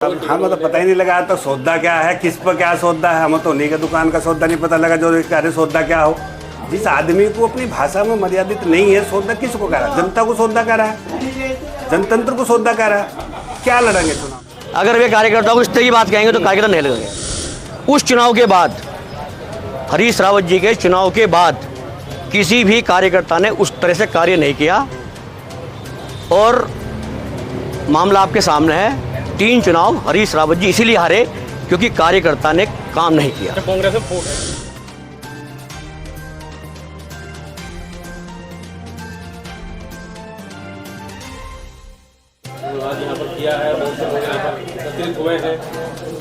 अब हमें तो पता ही नहीं लगा तो सौदा क्या है, किस पर क्या सौदा है। हमें तो उन्हीं के दुकान का सौदा नहीं पता लगा जो कह रहे सौदा क्या हो। जिस आदमी को अपनी भाषा में मर्यादित नहीं है, सौदा किसको कह रहा है? जनता को सौदा कह रहा है, जनतंत्र को सौदा कह रहा है। क्या लड़ेंगे चुनाव? अगर वे कार्यकर्ताओं को इस तरह की बात कहेंगे तो कार्यकर्ता नहीं लगेंगे। उस चुनाव के बाद, हरीश रावत जी के चुनाव के बाद किसी भी कार्यकर्ता ने उस तरह से कार्य नहीं किया। और मामला आपके सामने है, 3 चुनाव हरीश रावत जी इसीलिए हारे क्योंकि कार्यकर्ता ने काम नहीं किया। कांग्रेस में फूट है। आज यहाँ पर किया है, बहुत से लोग यहाँ पर एकत्रित हुए हैं।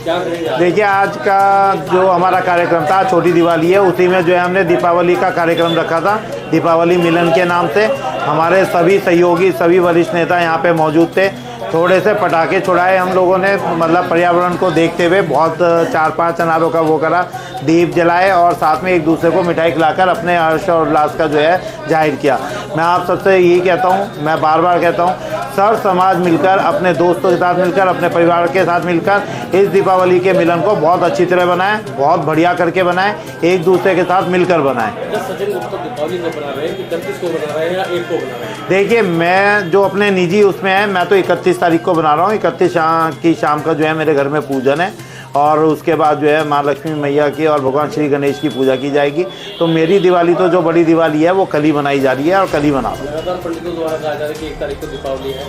क्या कहेंगे? देखिए, आज का जो हमारा कार्यक्रम था, छोटी दिवाली है, उसी में जो है हमने दीपावली का कार्यक्रम रखा था, दीपावली मिलन के नाम से। हमारे सभी सहयोगी, सभी वरिष्ठ नेता यहाँ पे मौजूद थे। थोड़े से पटाखे छुड़ाए हम लोगों ने, मतलब पर्यावरण को देखते हुए बहुत 4-5 अनारों का वो करा, दीप जलाए और साथ में एक दूसरे को मिठाई खिलाकर अपने हर्ष और उल्लास का जो है जाहिर किया। मैं आप सबसे यही कहता हूँ, मैं बार बार कहता हूँ, सर्व समाज मिलकर, अपने दोस्तों के साथ मिलकर, अपने परिवार के साथ मिलकर इस दीपावली के मिलन को बहुत अच्छी तरह बनाएं, बहुत बढ़िया करके बनाएं, एक दूसरे के साथ मिलकर बनाएं। सचिन गुप्ता दीपावली को बना रहे हैं कि 31 को बना रहे हैं या 1 को बना रहे हैं? देखिए, मैं जो अपने निजी उसमें है, मैं तो 31 तारीख को बना रहा हूँ। 31 की शाम का जो है मेरे घर में पूजन है और उसके बाद जो है माँ लक्ष्मी मैया की और भगवान श्री गणेश की पूजा की जाएगी। तो मेरी दिवाली तो जो बड़ी दिवाली है वो कल ही मनाई जा रही है और कल ही मना रहा हूँ। लगातार पंडितों द्वारा कहा जा रहा है कि 1 तारीख को दीपावली है।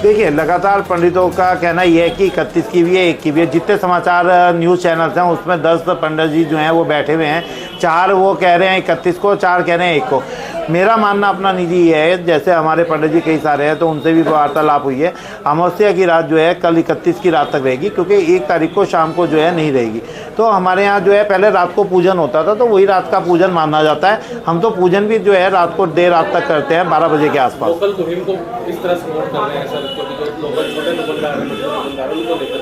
देखिए, लगातार पंडितों का कहना यह है कि 31 की भी है, 1 की भी है। जितने समाचार न्यूज़ चैनल्स हैं उसमें 10 पंडित जी जो हैं वो बैठे हुए हैं। 4 वो कह रहे हैं 31 को, 4 कह रहे हैं 1 को। मेरा मानना अपना निजी है, जैसे हमारे पंडित जी कई सारे हैं तो उनसे भी वार्तालाप हुई है। अमावस्या की रात जो है कल 31 की रात तक रहेगी, क्योंकि 1 तारीख को शाम को जो है नहीं रहेगी। तो हमारे यहाँ जो है पहले रात को पूजन होता था, तो वही रात का पूजन माना जाता है। हम तो पूजन भी जो है रात को देर रात तक करते हैं, 12 बजे के आसपास। लोकल मुहिम को इस तरह सपोर्ट कर रहे हैं सर, क्योंकि जो लोकल छोटे दुकानदार हैं उनको लेकर।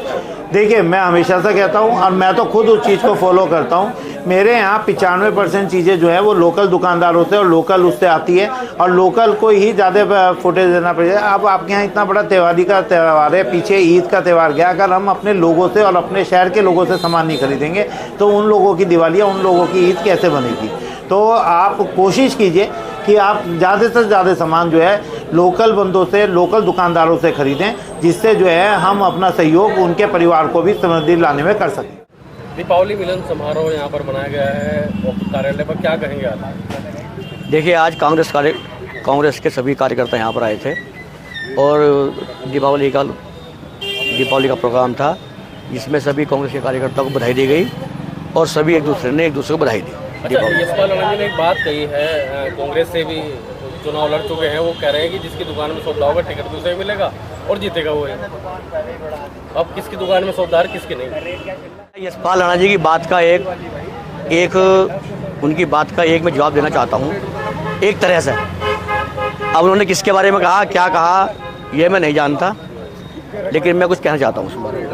देखिए, मैं हमेशा से कहता हूँ और मैं तो खुद उस चीज़ को फॉलो करता हूँ। मेरे यहाँ 95% चीज़ें जो है वो लोकल दुकानदारों से और लोकल उससे आती है और लोकल को ही ज़्यादा फुटेज देना पड़ेगा। अब आपके यहाँ इतना बड़ा दिवाली का त्यौहार है, पीछे ईद का त्यौहार गया, अगर हम अपने लोगों से और अपने शहर के लोगों से सामान नहीं खरीदेंगे तो उन लोगों की दिवाली या उन लोगों की ईद कैसे बनेगी? तो आप कोशिश कीजिए कि आप ज़्यादा से ज़्यादा सामान जो है लोकल बंदों से, लोकल दुकानदारों से खरीदें, जिससे जो है हम अपना सहयोग उनके परिवार को भी समृद्धि लाने में कर सकें। दीपावली मिलन समारोह यहाँ पर बनाया गया है कार्यालय पर, क्या कहेंगे आप? देखिए, आज कांग्रेस के सभी कार्यकर्ता यहाँ पर आए थे और दीपावली का प्रोग्राम था, जिसमें सभी कांग्रेस के कार्यकर्ताओं को बधाई दी गई और सभी एक दूसरे को बधाई दी। अच्छा, यशपाल राणा जी ने एक बात कही है, कांग्रेस से भी चुनाव लड़ चुके हैं, वो कह रहे हैं कि जिसकी दुकान में सौदा होगा टिकट भी उसे मिलेगा और जीतेगा वो है। अब किसकी दुकान में सौदा है, किसकी नहीं? यशपाल राणा जी की बात का उनकी बात का मैं जवाब देना चाहता हूँ एक तरह से। अब उन्होंने किसके बारे में कहा, क्या कहा, ये मैं नहीं जानता, लेकिन मैं कुछ कहना चाहता हूँ उस बारे में।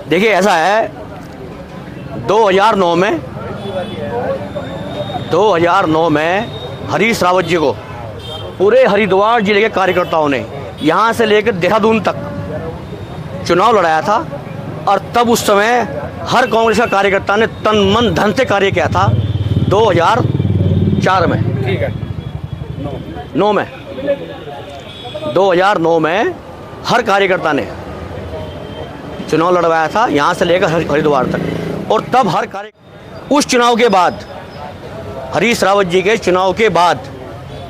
देखिए, ऐसा है, 2009 में हरीश रावत जी को पूरे हरिद्वार जिले के कार्यकर्ताओं ने यहाँ से लेकर देहरादून तक चुनाव लड़ाया था और तब उस समय हर कांग्रेस का कार्यकर्ता ने तन मन धन से कार्य किया था। 2004 में, ठीक है, 2009 में हर कार्यकर्ता ने चुनाव लड़वाया था यहाँ से लेकर हरिद्वार तक। और तब उस चुनाव के बाद, हरीश रावत जी के चुनाव के बाद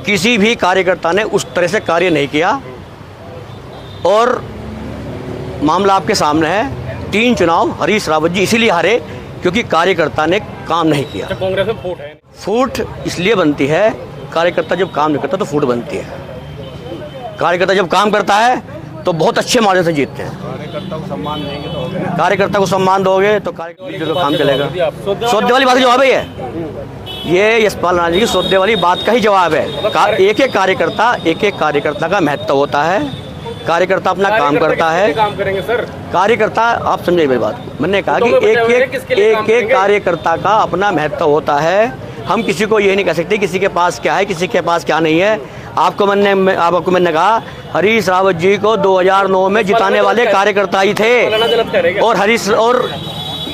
किसी भी कार्यकर्ता ने उस तरह से कार्य नहीं किया। और मामला आपके सामने है, 3 चुनाव हरीश रावत जी इसीलिए हारे क्योंकि कार्यकर्ता ने काम नहीं किया। कांग्रेस में फूट है। फूट इसलिए बनती है, कार्यकर्ता जब काम नहीं करता तो फूट बनती है। कार्यकर्ता जब काम करता है तो बहुत अच्छे मार्जिन से जीतते हैं। कार्यकर्ता को सम्मान देंगे तो होगा, कार्यकर्ता को सम्मान दोगे तो कार्यकर्ता तो काम चलेगा। सौदे वाली बात का जवाब है ये यशपाल राणा जी की सौदे वाली बात का ही जवाब है। एक एक कार्यकर्ता का महत्व होता है। कार्यकर्ता अपना काम करता है। काम करेंगे सर कार्यकर्ता, आप समझे मेरी बात। मैंने कहा कि एक कार्यकर्ता का अपना महत्व होता है। हम किसी को ये नहीं कह सकते किसी के पास क्या है, किसी के पास क्या नहीं है। आपको मैंने कहा हरीश रावत जी को 2009 में जिताने वाले कार्यकर्ता ही थे गलत कह रहे हैं और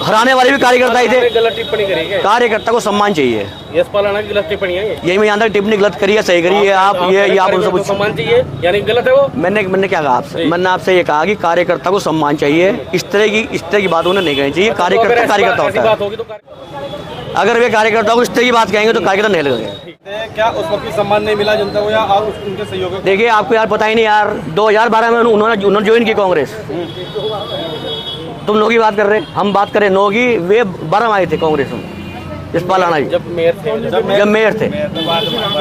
हराने वाले भी कार्यकर्ता ही थे। गलत टिप्पणी करी है, कार्यकर्ता को सम्मान चाहिए। यशपाल राणा की गलत टिप्पणी है यही मैं जानता टिप्पणी गलत करी है सही करी है आप ये आप उनसे पूछ। सम्मान चाहिए यानी गलत है वो। मैंने क्या कहा आपसे, मैंने आपसे ये कहा कि कार्यकर्ता को सम्मान चाहिए। इस तरह की बात उन्हें नहीं कहनी चाहिए। कार्यकर्ता होता है। अगर वे कार्यकर्ता को इस तरह की बात कहेंगे तो कार्यकर्ता नहीं लगेंगे। क्या उस वक्त भी सम्मान नहीं मिला जनता को या आप उनके सहयोग? देखिए आपको यार पता ही नहीं यार 2012 में उन्होंने ज्वाइन की कांग्रेस। तुम लोग की बात कर रहे, हम बात करें नो की। वे 12 आए थे कांग्रेस में यशपाल राणा जी जब मेयर थे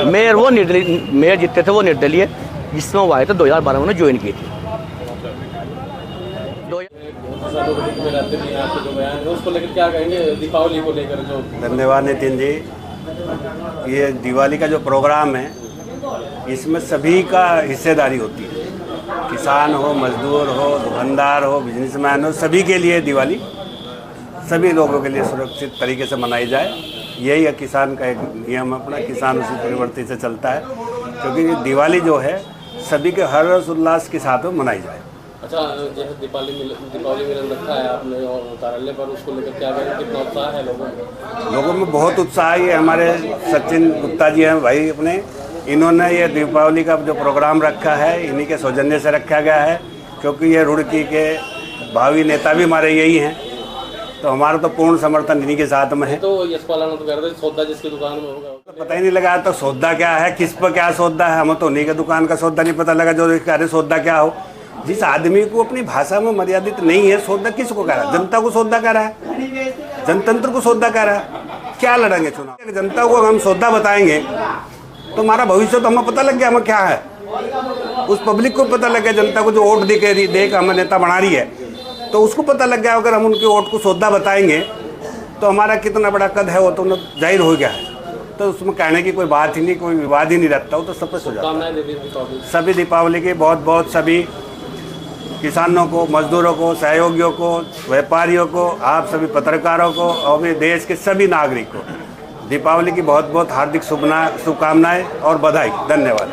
मेयर वो निर्दलीय मेयर जीतते थे, वो निर्दलीय जिसमें वो आए थे 2012 में उन्होंने ज्वाइन की थी। उसको लेकर क्या कहेंगे दीपावली को लेकर जो? धन्यवाद नितिन जी। ये दिवाली का जो प्रोग्राम है इसमें सभी का हिस्सेदारी होती है। किसान हो, मजदूर हो, दुकानदार हो, बिजनेसमैन हो, सभी के लिए दिवाली सभी लोगों के लिए सुरक्षित तरीके से मनाई जाए। यही है किसान का एक नियम अपना। किसान उसी परिवर्तन से चलता है क्योंकि दिवाली जो है सभी के हर्ष उल्लास के साथ में मनाई जाए। अच्छा, जैसे दीपावली मिलन रखा है आपने और कार्यालय पर, उसको लेकर क्या कहेंगे? कितना उत्साह है लोगों में? बहुत उत्साह है। हमारे सचिन गुप्ता जी हैं भाई अपने, इन्होंने ये दीपावली का जो प्रोग्राम रखा है इन्हीं के सौजन्य से रखा गया है क्योंकि ये रुड़की के भावी नेता भी हमारे यही हैं, तो हमारा तो पूर्ण समर्थन इन्हीं के साथ में है। तो यशपाल राणा तो कह रहे थे सौदा जिसकी दुकान में होगा पता ही नहीं लगा तो सौदा क्या है, किस पर क्या सौदा है। हमें तो उन्हीं के दुकान का सौदा नहीं पता लगा जो कह रहे सौदा क्या हो। जिस आदमी को अपनी भाषा में मर्यादित नहीं है, सौदा किसको कह रहा है? जनता को सौदा कह रहा है, जनतंत्र को सौदा कह रहा है। क्या लड़ेंगे चुनाव? जनता को हम सौदा बताएंगे तो हमारा भविष्य तो हमें पता लग गया हमें क्या है। उस पब्लिक को पता लग गया, जनता को जो वोट दे के हमें नेता बना रही है तो उसको पता लग गया। अगर हम उनके वोट को सौदा बताएंगे तो हमारा कितना बड़ा कद है वो तो जाहिर हो गया है। तो उसमें कहने की कोई बात ही नहीं, कोई विवाद ही नहीं रहता, वो तो सब कुछ हो जाता है। सभी दीपावली के बहुत सभी किसानों को, मजदूरों को, सहयोगियों को, व्यापारियों को, आप सभी पत्रकारों को और अपने देश के सभी नागरिक को दीपावली की बहुत हार्दिक शुभकामनाएं और बधाई। धन्यवाद।